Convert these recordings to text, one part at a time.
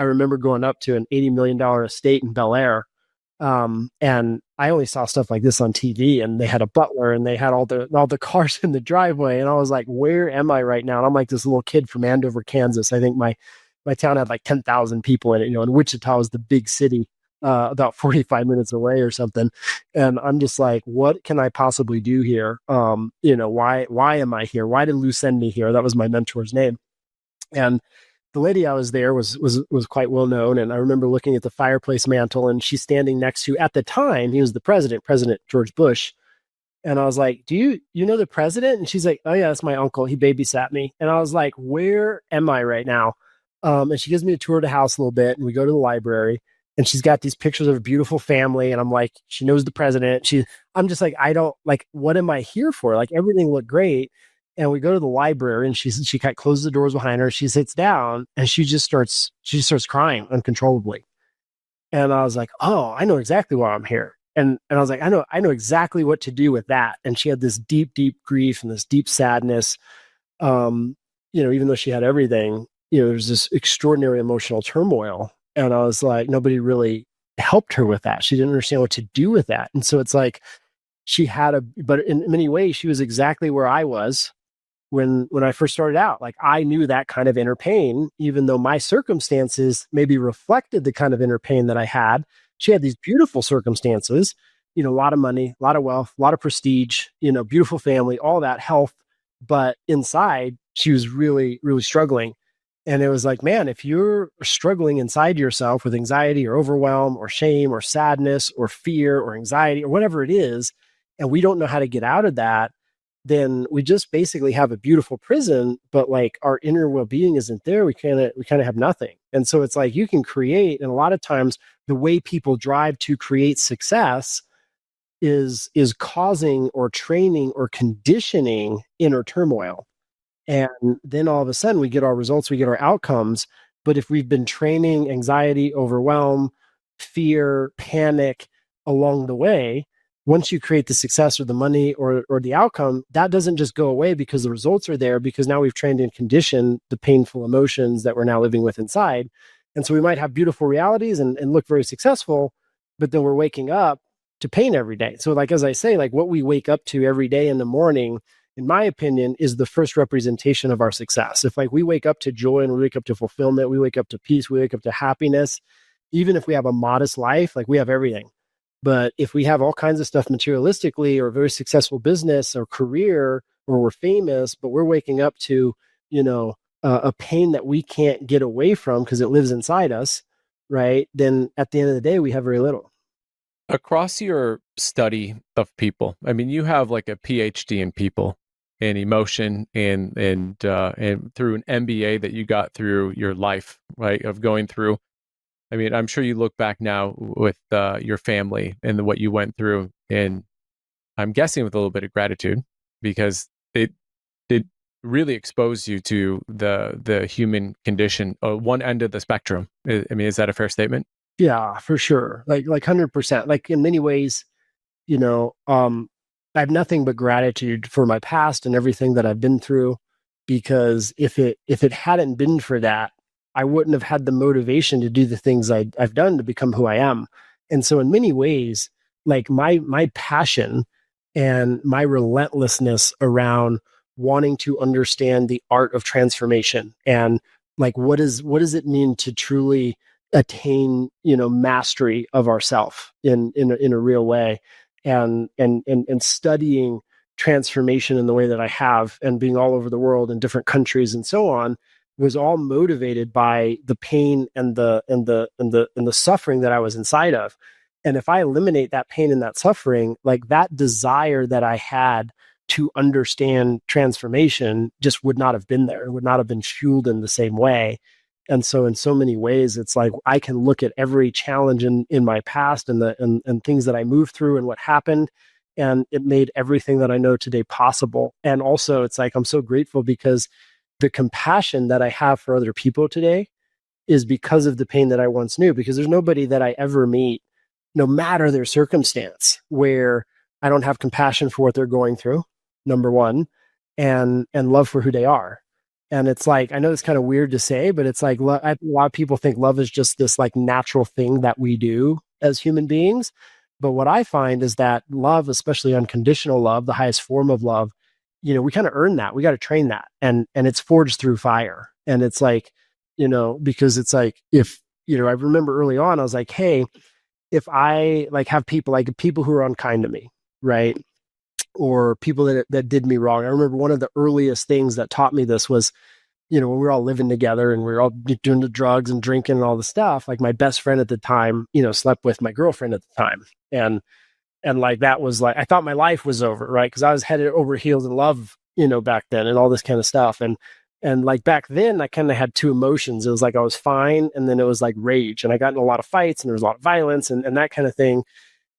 I remember going up to an $80 million estate in Bel Air. And I only saw stuff like this on TV, and they had a butler and they had all the cars in the driveway. And I was like, where am I right now? And I'm like this little kid from Andover, Kansas. I think my town had like 10,000 people in it, and Wichita was the big city, about 45 minutes away or something. And I'm just like, what can I possibly do here? Why am I here? Why did Lou send me here? That was my mentor's name. And the lady I was there was quite well known. And I remember looking at the fireplace mantle, and she's standing next to, at the time, he was the President George Bush. And I was like, do you know the president? And she's like, oh yeah, that's my uncle. He babysat me. And I was like, where am I right now? And she gives me a tour of the house a little bit, and we go to the library, and she's got these pictures of a beautiful family. And I'm like, she knows the president. I'm just like, I don't like, what am I here for? Like, everything looked great. And we go to the library, and she kind of closes the doors behind her. She sits down, and she starts crying uncontrollably. And I was like, oh, I know exactly why I'm here. And I was like, I know exactly what to do with that. And she had this deep, deep grief and this deep sadness. Even though she had everything, there's this extraordinary emotional turmoil. And I was like, nobody really helped her with that. She didn't understand what to do with that. And so it's like, but in many ways, she was exactly where I was when I first started out. Like, I knew that kind of inner pain, even though my circumstances maybe reflected the kind of inner pain that I had. She had these beautiful circumstances, a lot of money, a lot of wealth, a lot of prestige, beautiful family, all that, health. But inside, she was really, really struggling. And it was like, man, if you're struggling inside yourself with anxiety or overwhelm or shame or sadness or fear or anxiety or whatever it is, and we don't know how to get out of that, then we just basically have a beautiful prison, but like our inner well-being isn't there. We kind of have nothing. And so it's like, you can create, and a lot of times the way people drive to create success is causing or training or conditioning inner turmoil. And then all of a sudden we get our results, we get our outcomes. But if we've been training anxiety, overwhelm, fear, panic along the way, once you create the success or the money or the outcome, that doesn't just go away because the results are there, because now we've trained and conditioned the painful emotions that we're now living with inside. And so we might have beautiful realities and look very successful, but then we're waking up to pain every day. So like, as I say, like what we wake up to every day in the morning, in my opinion, is the first representation of our success. If like we wake up to joy and we wake up to fulfillment, we wake up to peace, we wake up to happiness, even if we have a modest life, like we have everything. But if we have all kinds of stuff materialistically, or a very successful business or career, or we're famous, but we're waking up to, a pain that we can't get away from because it lives inside us, right? Then at the end of the day, we have very little. Across your study of people, I mean, you have like a PhD in people and emotion, and through an MBA that you got through your life, right, of going through. I mean, I'm sure you look back now with your family and what you went through, and I'm guessing with a little bit of gratitude, because it really exposed you to the human condition, one end of the spectrum. I mean, is that a fair statement? Yeah, for sure. Like 100%. Like in many ways, I have nothing but gratitude for my past and everything that I've been through, because if it hadn't been for that, I wouldn't have had the motivation to do the things I've done to become who I am. And so in many ways, like my passion and my relentlessness around wanting to understand the art of transformation, and like what does it mean to truly attain mastery of ourself in a real way, and studying transformation in the way that I have, and being all over the world in different countries and so on, was all motivated by the pain and the suffering that I was inside of. And if I eliminate that pain and that suffering, like that desire that I had to understand transformation just would not have been there. It would not have been fueled in the same way. And so in so many ways, it's like I can look at every challenge in my past and things that I moved through and what happened, and it made everything that I know today possible. And also it's like, I'm so grateful because the compassion that I have for other people today is because of the pain that I once knew, because there's nobody that I ever meet, no matter their circumstance, where I don't have compassion for what they're going through, number one, and love for who they are. And it's like, I know it's kind of weird to say, but it's like, I think a lot of people think love is just this like natural thing that we do as human beings. But what I find is that love, especially unconditional love, the highest form of love, we kind of earn that. We got to train that. And it's forged through fire. And it's like, because it's like, if, I remember early on, I was like, hey, if I like have people who are unkind to me, right? Or people that did me wrong. I remember one of the earliest things that taught me this was, when we were all living together and we were all doing the drugs and drinking and all the stuff, like my best friend at the time, slept with my girlfriend at the time. And like, that was like, I thought my life was over, right? Because I was headed over heels in love, back then, and all this kind of stuff. And like back then I kind of had two emotions. It was like I was fine, and then it was like rage. And I got in a lot of fights, and there was a lot of violence and that kind of thing.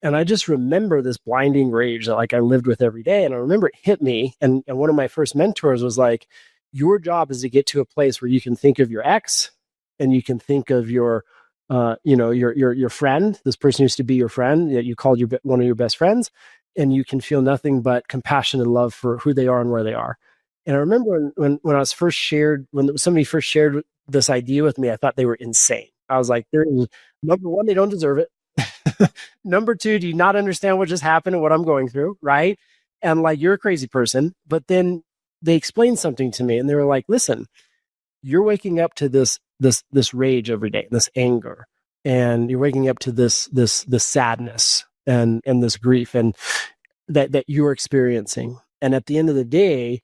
And I just remember this blinding rage that like I lived with every day. And I remember it hit me. And one of my first mentors was like, your job is to get to a place where you can think of your ex, and you can think of your, your friend. This person used to be your friend that you called one of your best friends, and you can feel nothing but compassion and love for who they are and where they are. And I remember when I was when somebody first shared this idea with me, I thought they were insane. I was like, number one, they don't deserve it. Number two, do you not understand what just happened and what I'm going through? Right. And like, you're a crazy person. But then they explained something to me, and they were like, listen, you're waking up to this rage every day, this anger, and you're waking up to this sadness and this grief and that you're experiencing. And at the end of the day,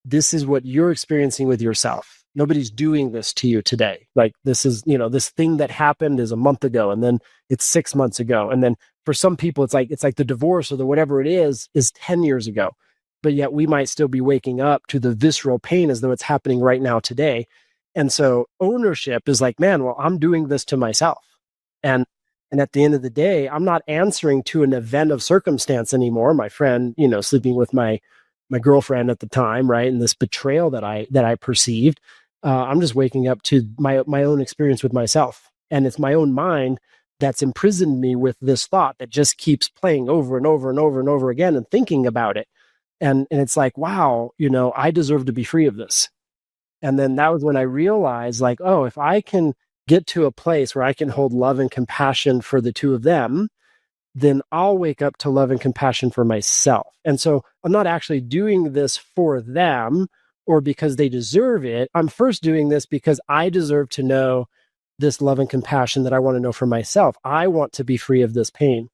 this is what you're experiencing with yourself. Nobody's doing this to you today. Like, this is, this thing that happened is a month ago, and then it's 6 months ago. And then for some people, it's like the divorce or the whatever it is 10 years ago. But yet we might still be waking up to the visceral pain as though it's happening right now today. And so ownership is like, man, well, I'm doing this to myself. And and at the end of the day, I'm not answering to an event of circumstance anymore. My friend, sleeping with my girlfriend at the time, right? And this betrayal that I perceived. I'm just waking up to my own experience with myself. And it's my own mind that's imprisoned me with this thought that just keeps playing over and over and over and over again, and thinking about it. And it's like, wow, I deserve to be free of this. And then that was when I realized, like, oh, if I can get to a place where I can hold love and compassion for the two of them, then I'll wake up to love and compassion for myself. And so I'm not actually doing this for them or because they deserve it. I'm first doing this because I deserve to know this love and compassion that I want to know for myself. I want to be free of this pain.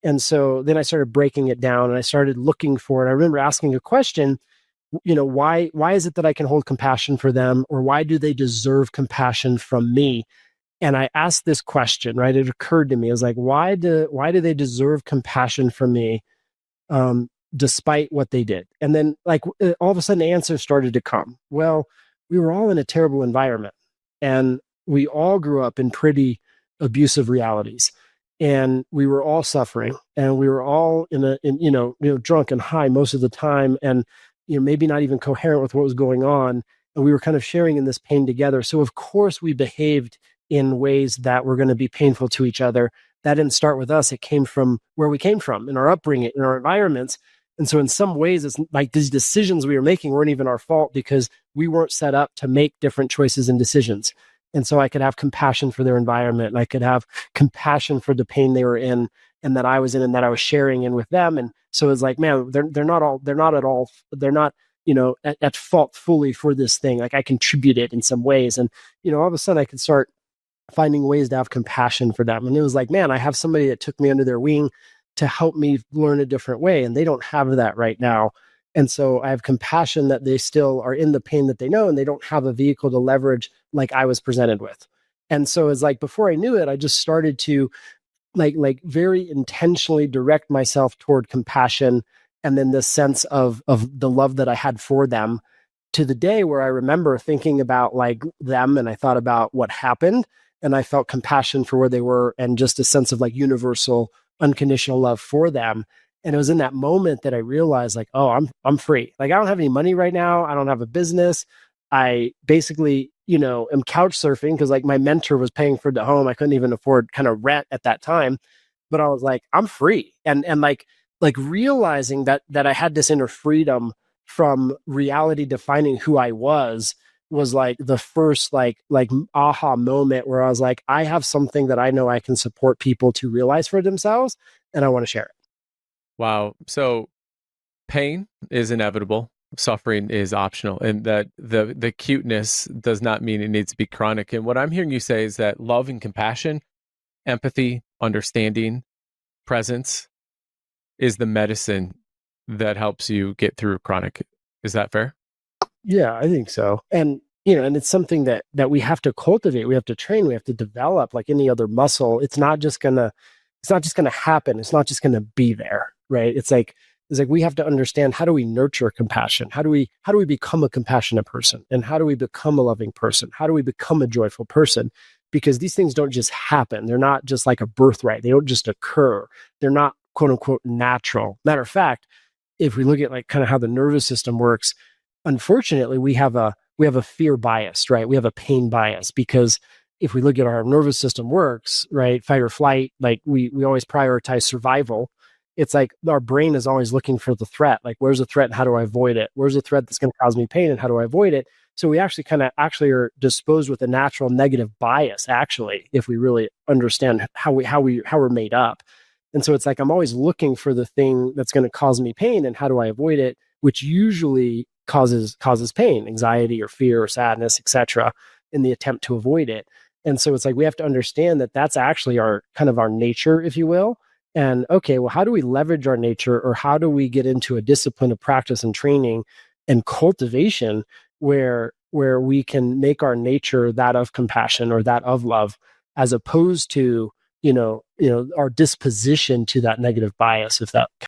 And so then I started breaking it down, and I started looking for it. I remember asking a question, why is it that I can hold compassion for them, or why do they deserve compassion from me? And I asked this question, right? It occurred to me. I was like, why do they deserve compassion from me, despite what they did? And then, like, all of a sudden, the answers started to come. Well, we were all in a terrible environment, and we all grew up in pretty abusive realities, and we were all suffering, and we were all drunk and high most of the time, and maybe not even coherent with what was going on, and we were kind of sharing in this pain together. So of course we behaved in ways that were going to be painful to each other. That didn't start with us. It came from where we came from, in our upbringing, in our environments. And so in some ways, it's like these decisions we were making weren't even our fault, because we weren't set up to make different choices and decisions. And so I could have compassion for their environment, and I could have compassion for the pain they were in, and that I was in, and that I was sharing in with them. And so it's like, man, they're not at fault fully for this thing. Like, I contributed in some ways. And all of a sudden I could start finding ways to have compassion for them. And it was like, man, I have somebody that took me under their wing to help me learn a different way, and they don't have that right now. And so I have compassion that they still are in the pain that they know, and they don't have a vehicle to leverage like I was presented with. And so it's like, before I knew it, I just started to like very intentionally direct myself toward compassion, and then this sense of the love that I had for them, to the day where I remember thinking about like them, and I thought about what happened, and I felt compassion for where they were, and just a sense of like universal unconditional love for them. And it was in that moment that I realized, like, oh, I'm free. Like, I don't have any money right now. I don't have a business. I basically, am couch surfing, because like my mentor was paying for the home. I couldn't even afford kind of rent at that time. But I was like, I'm free. And like realizing that I had this inner freedom from reality defining who I was, was like the first like aha moment where I was like, I have something that I know I can support people to realize for themselves, and I want to share it. Wow. So pain is inevitable. Suffering is optional, and that the cuteness does not mean it needs to be chronic. And what I'm hearing you say is that love and compassion, empathy, understanding, presence is the medicine that helps you get through chronic. Is that fair? Yeah, I think so. And and it's something that we have to cultivate, we have to train, we have to develop like any other muscle. It's not just gonna happen. It's not just gonna be there, right? It's like we have to understand, how do we nurture compassion? How do we become a compassionate person? And how do we become a loving person? How do we become a joyful person? Because these things don't just happen. They're not just like a birthright. They don't just occur. They're not quote unquote natural. Matter of fact, if we look at like kind of how the nervous system works, unfortunately we have a fear bias, right? We have a pain bias, because if we look at our nervous system works, right, fight or flight, like we always prioritize survival. It's like our brain is always looking for the threat, like where's the threat and how do I avoid it? Where's the threat that's going to cause me pain and how do I avoid it? So we actually actually are disposed with a natural negative bias, actually, if we really understand how we're made up. And so it's like I'm always looking for the thing that's going to cause me pain and how do I avoid it, which usually causes pain, anxiety or fear or sadness, etc., in the attempt to avoid it. And so it's like we have to understand that that's actually our kind of our nature, if you will. And okay, well, how do we leverage our nature, or how do we get into a discipline of practice and training and cultivation where we can make our nature that of compassion or that of love, as opposed to our disposition to that negative bias, if that